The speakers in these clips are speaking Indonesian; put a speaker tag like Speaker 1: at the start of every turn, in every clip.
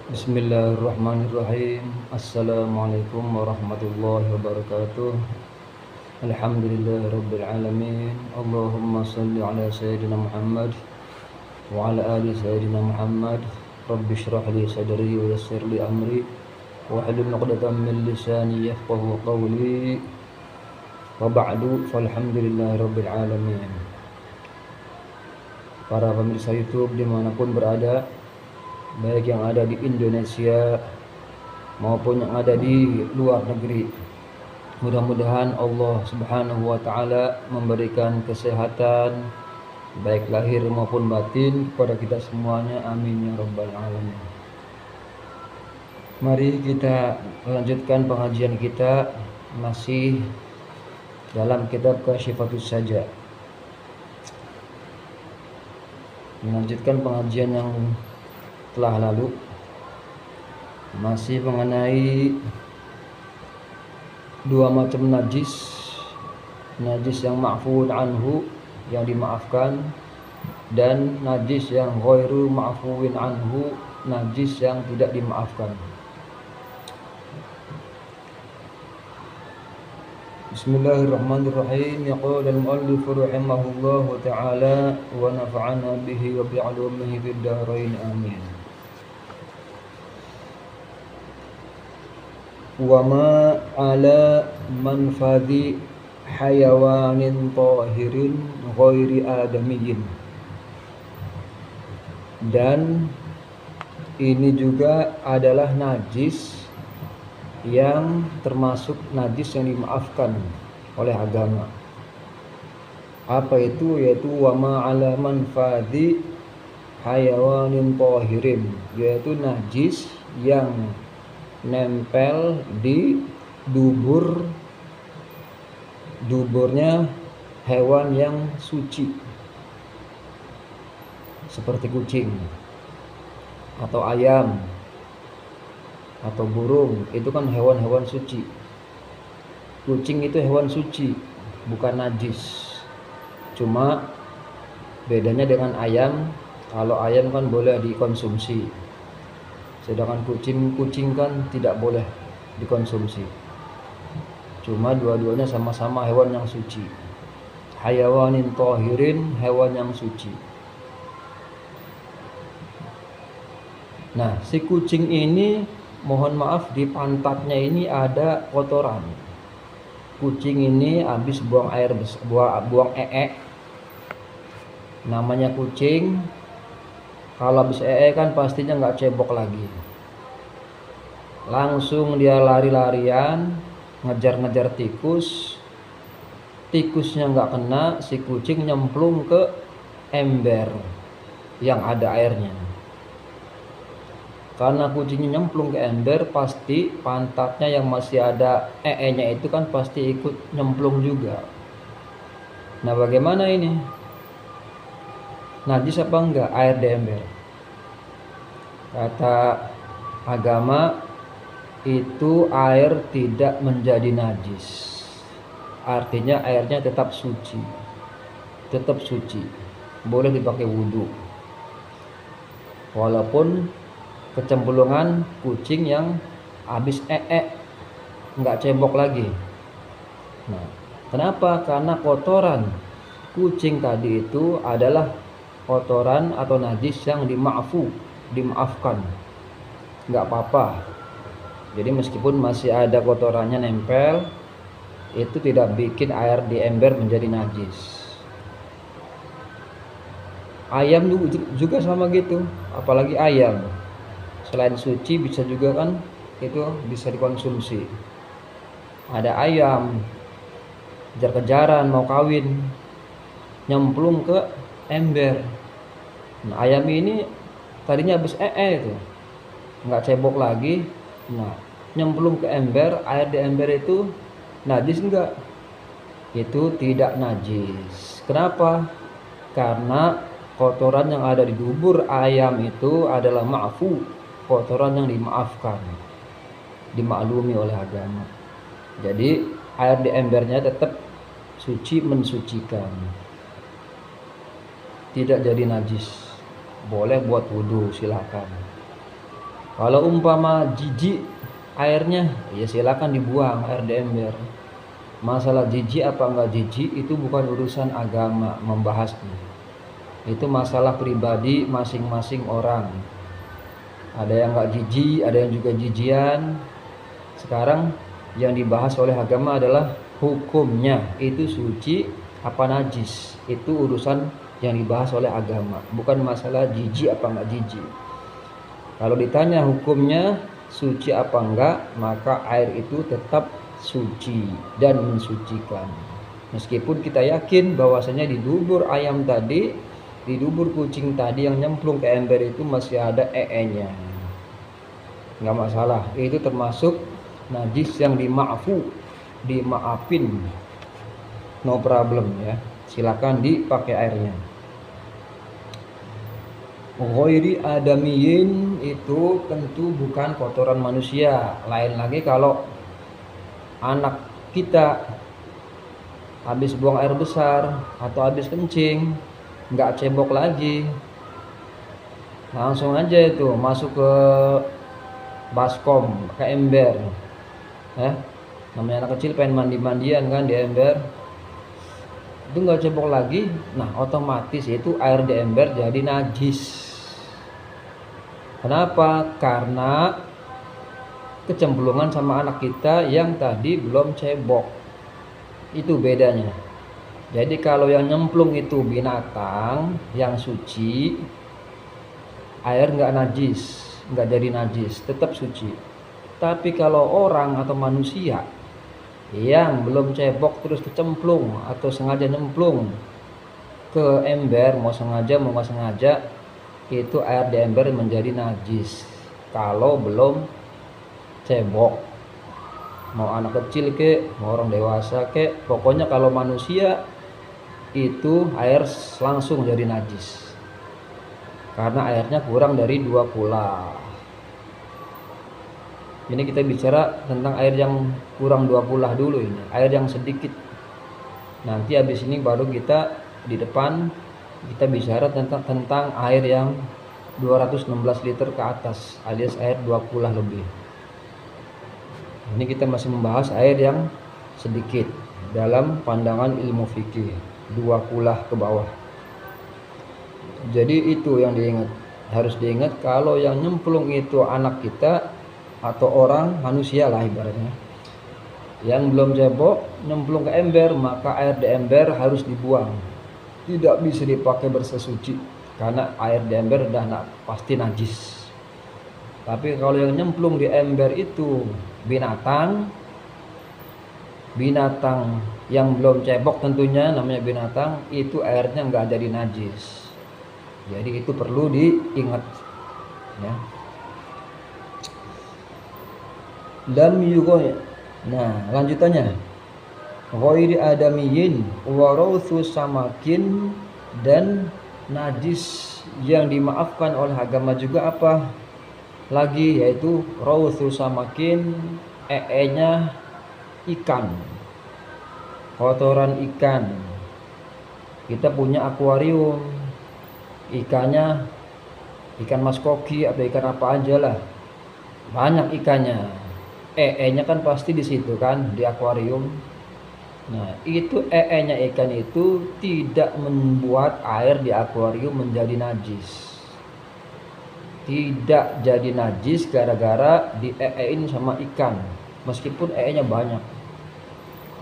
Speaker 1: Bismillahirrahmanirrahim. Assalamualaikum warahmatullahi wabarakatuh. Alhamdulillahirabbil alamin. Allahumma shalli ala sayyidina Muhammad wa ala ali sayyidina Muhammad. Rabbi shrah li sadri wa yassir li amri wa hlul 'uqdatam min lisani yafqahu qawli. Wa ba'du, falhamdulillahirabbil alamin. Para pemirsa YouTube dimanapun berada, baik yang ada di Indonesia maupun yang ada di luar negeri, mudah-mudahan Allah Subhanahu wa Ta'ala memberikan kesehatan baik lahir maupun batin kepada kita semuanya, amin ya rabbal alamin. Mari kita lanjutkan pengajian kita masih dalam kitab Kasyifatus Saja. Melanjutkan pengajian yang telah lalu, masih mengenai dua macam najis. Najis yang ma'fuun anhu, yang dimaafkan, dan najis yang ghairu ma'fuwin anhu, najis yang tidak dimaafkan. Bismillahirrahmanirrahim. Yaqul al-muallif rahimahullahu ta'ala wa nafa'ana bihi wa bi'ulumihi fid dharain amin. Wa ma ala manfadhi hayawanin tahirin ghairi adamiyyin. Dan ini juga adalah najis yang termasuk najis yang dimaafkan oleh agama. Apa itu? Yaitu wa ma ala manfadhi hayawanin tahirin, yaitu najis yang nempel di duburnya hewan yang suci, seperti kucing atau ayam atau burung. Itu kan hewan-hewan suci. Kucing itu hewan suci, bukan najis. Cuma bedanya dengan ayam, kalau ayam kan boleh dikonsumsi, sedangkan kucing kan tidak boleh dikonsumsi. Cuma dua-duanya sama-sama hewan yang suci. Hayawanin tahirin, hewan yang suci. Nah, si kucing ini, mohon maaf, di pantatnya ini ada kotoran. Kucing ini habis buang air, buang namanya kucing. Kalau habis kan pastinya nggak cebok lagi. Langsung dia lari-larian, ngejar-ngejar tikus. Tikusnya nggak kena, si kucing nyemplung ke ember yang ada airnya. Karena kucingnya nyemplung ke ember, pasti pantatnya yang masih ada nya itu kan pasti ikut nyemplung juga. Nah, bagaimana ini? Najis apa enggak air di ember? Kata agama, itu air tidak menjadi najis. Artinya airnya tetap suci. Tetap suci. Boleh dipakai wudhu. Walaupun kecemplungan kucing yang habis enggak cebok lagi. Nah, kenapa? Karena kotoran kucing tadi itu adalah kotoran atau najis yang dimaafkan, nggak apa-apa. Jadi meskipun masih ada kotorannya nempel, itu tidak bikin air di ember menjadi najis. Ayam juga sama gitu, apalagi ayam. Selain suci bisa juga kan itu bisa dikonsumsi. Ada ayam kejar-kejaran mau kawin, nyemplung ke ember. Nah, ayam ini tadinya habis itu nggak cebok lagi. Nah, nyemplung ke ember, air di ember itu najis enggak? Itu tidak najis. Kenapa? Karena kotoran yang ada di dubur ayam itu adalah ma'fu, kotoran yang dimaafkan, dimaklumi oleh agama. Jadi air di embernya tetap suci, mensucikan, tidak jadi najis. Boleh buat wudhu, silakan. Kalau umpama jijik airnya, ya silakan dibuang air di ember. Masalah jijik apa enggak jijik itu bukan urusan agama membahasnya. Itu masalah pribadi masing-masing orang. Ada yang enggak jijik, ada yang juga jijian. Sekarang yang dibahas oleh agama adalah hukumnya, itu suci apa najis. Itu urusan yang dibahas oleh agama, bukan masalah jijik apa enggak jijik. Kalau ditanya hukumnya suci apa enggak, maka air itu tetap suci dan mensucikan. Meskipun kita yakin bahwasanya di dubur ayam tadi, di dubur kucing tadi yang nyemplung ke ember itu masih ada ee-nya. Enggak masalah, itu termasuk najis yang dimaafin, no problem ya. Silakan dipakai airnya. Ghairi adamiyin itu tentu bukan kotoran manusia. Lain lagi kalau anak kita habis buang air besar atau habis kencing, nggak cebok lagi, langsung aja itu masuk ke baskom, ke ember ya. Namanya anak kecil pengen mandi-mandian kan di ember, itu nggak cebok lagi, nah otomatis itu air di ember jadi najis. Kenapa? Karena kecemplungan sama anak kita yang tadi belum cebok. Itu bedanya. Jadi kalau yang nyemplung itu binatang yang suci, air nggak najis, nggak jadi najis, tetap suci. Tapi kalau orang atau manusia yang belum cebok terus kecemplung atau sengaja nyemplung ke ember, mau sengaja mau nggak sengaja, itu air di ember menjadi najis kalau belum cebok. Mau anak kecil ke, mau orang dewasa ke, pokoknya kalau manusia itu air langsung jadi najis karena airnya kurang dari 2 kula. Ini kita bicara tentang air yang kurang 2 kula dulu, ini air yang sedikit. Nanti habis ini baru kita di depan kita bicara tentang air yang 216 liter ke atas, alias air 2 kula lebih. Ini kita masih membahas air yang sedikit dalam pandangan ilmu fikih, 2 kula ke bawah. Jadi itu yang harus diingat, kalau yang nyemplung itu anak kita atau orang manusia lah ibaratnya, yang belum cebok nyemplung ke ember, maka air di ember harus dibuang. Tidak bisa dipakai bersesuci karena air di ember udah pasti najis. Tapi kalau yang nyemplung di ember itu binatang yang belum cebok tentunya, namanya binatang, itu airnya nggak jadi najis. Jadi itu perlu diingat ya. Lam yughayr. Nah, lanjutannya ghairi adamiyin wa rauthu samakin, dan najis yang dimaafkan oleh agama juga apa lagi, yaitu rauthu samakin, ee-nya ikan, kotoran ikan. Kita punya akuarium, ikannya ikan mas koki atau ikan apa aja lah, banyak ikannya, ee-nya kan pasti di situ kan, di akuarium. Nah, itu ee-nya ikan itu tidak membuat air di akuarium menjadi najis. Tidak jadi najis gara-gara di ee-in sama ikan. Meskipun ee-nya banyak,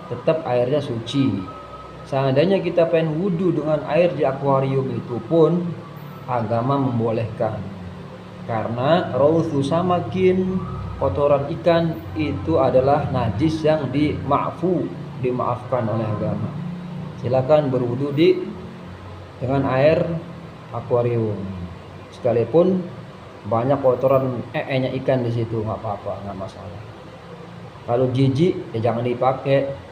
Speaker 1: tetap airnya suci. Seandainya kita pengen wudhu dengan air di akuarium itu pun agama membolehkan. Karena rauthu samakin, kotoran ikan itu adalah najis yang dimaafkan oleh agama. Silakan berwudu dengan air akuarium, sekalipun banyak kotoran ee-nya ikan di situ, nggak apa-apa, nggak masalah. Kalau jijik ya jangan dipakai.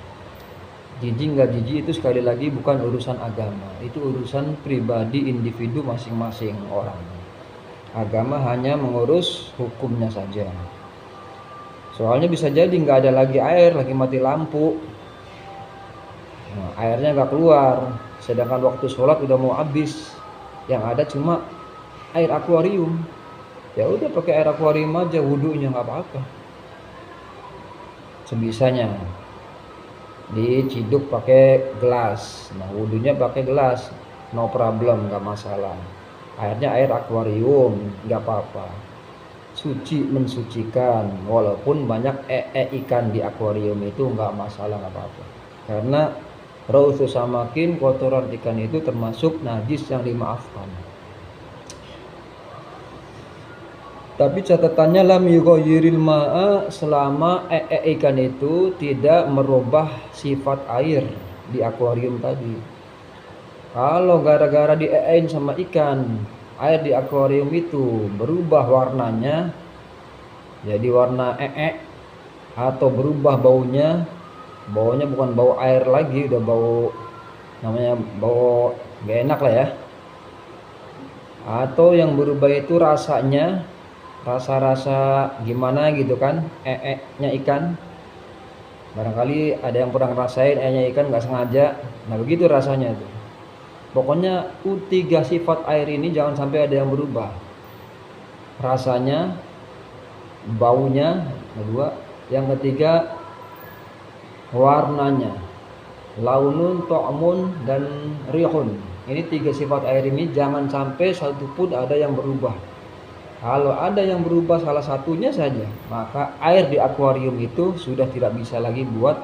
Speaker 1: Jijik nggak jijik itu sekali lagi bukan urusan agama, itu urusan pribadi individu masing-masing orang. Agama hanya mengurus hukumnya saja. Soalnya bisa jadi nggak ada lagi air, lagi mati lampu, nah, airnya nggak keluar, sedangkan waktu sholat udah mau habis, yang ada cuma air akuarium. ya udah pakai air akuarium aja wudhunya, nggak apa-apa. Sebisanya diciduk pakai gelas, nah wudhunya pakai gelas, no problem, nggak masalah. Airnya air akuarium, nggak apa-apa. Suci mensucikan, walaupun banyak ikan di akuarium itu nggak masalah, nggak apa-apa. Karena rausu samakin, kotoran ikan itu termasuk najis yang dimaafkan. Tapi catatannya lam yughayyiril ma'a, selama ikan itu tidak merubah sifat air di akuarium tadi. Kalau gara-gara diein sama ikan, air di akuarium itu berubah warnanya jadi warna atau berubah baunya bukan bau air lagi, udah bau, namanya bau gak enak lah ya. Atau yang berubah itu rasanya, rasa-rasa gimana gitu kan, nya ikan. Barangkali ada yang pernah ngerasain nya ikan nggak sengaja, nah begitu rasanya tuh. Pokoknya tiga sifat air ini jangan sampai ada yang berubah. Rasanya, baunya, kedua, yang ketiga warnanya, launun, to'mun, dan rihun. Ini tiga sifat air ini jangan sampai satu pun ada yang berubah. Kalau ada yang berubah salah satunya saja, maka air di akuarium itu sudah tidak bisa lagi buat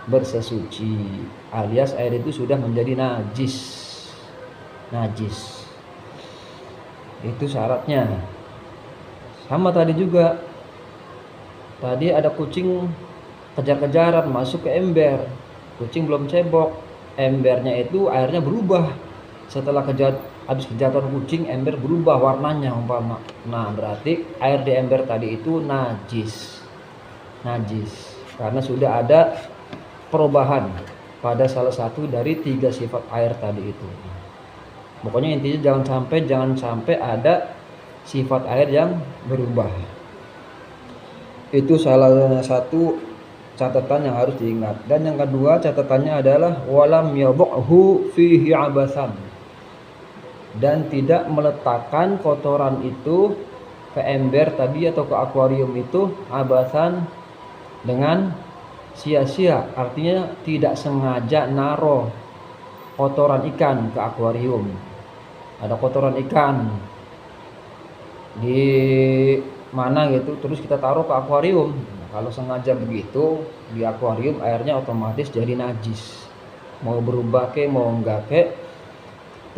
Speaker 1: bersesuci, alias air itu sudah menjadi najis. Itu syaratnya. Sama tadi juga, tadi ada kucing kejar-kejaran masuk ke ember, kucing belum cebok, embernya itu airnya berubah. Setelah habis kejatuhan kucing, ember berubah warnanya umpama. Nah, berarti air di ember tadi itu najis. Karena sudah ada perubahan pada salah satu dari tiga sifat air tadi itu. Pokoknya intinya jangan sampai ada sifat air yang berubah. Itu salah satu catatan yang harus diingat. Dan yang kedua catatannya adalah walam yadhuhu fihi abasan, dan tidak meletakkan kotoran itu ke ember tadi atau ke akuarium itu abasan, dengan sia-sia. Artinya tidak sengaja naruh kotoran ikan ke akuarium. Ada kotoran ikan di mana gitu, terus kita taruh ke akuarium. Nah, kalau sengaja begitu, di akuarium airnya otomatis jadi najis. Mau berubah ke mau enggak ke,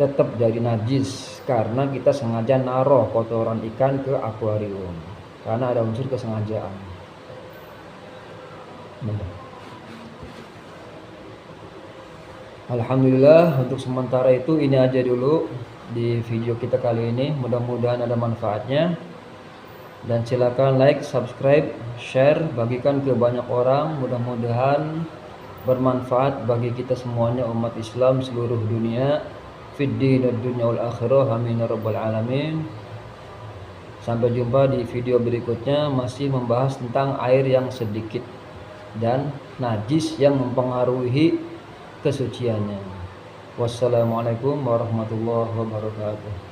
Speaker 1: tetap jadi najis karena kita sengaja naruh kotoran ikan ke akuarium, karena ada unsur kesengajaan. Alhamdulillah, untuk sementara itu ini aja dulu di video kita kali ini. Mudah-mudahan ada manfaatnya, dan silakan like, subscribe, share, bagikan ke banyak orang. Mudah-mudahan bermanfaat bagi kita semuanya, umat Islam seluruh dunia, fid din dunya wal akhirah, amin ya rabbal alamin. Sampai jumpa di video berikutnya, masih membahas tentang air yang sedikit dan najis yang mempengaruhi kesuciannya. Wassalamualaikum warahmatullahi wabarakatuh.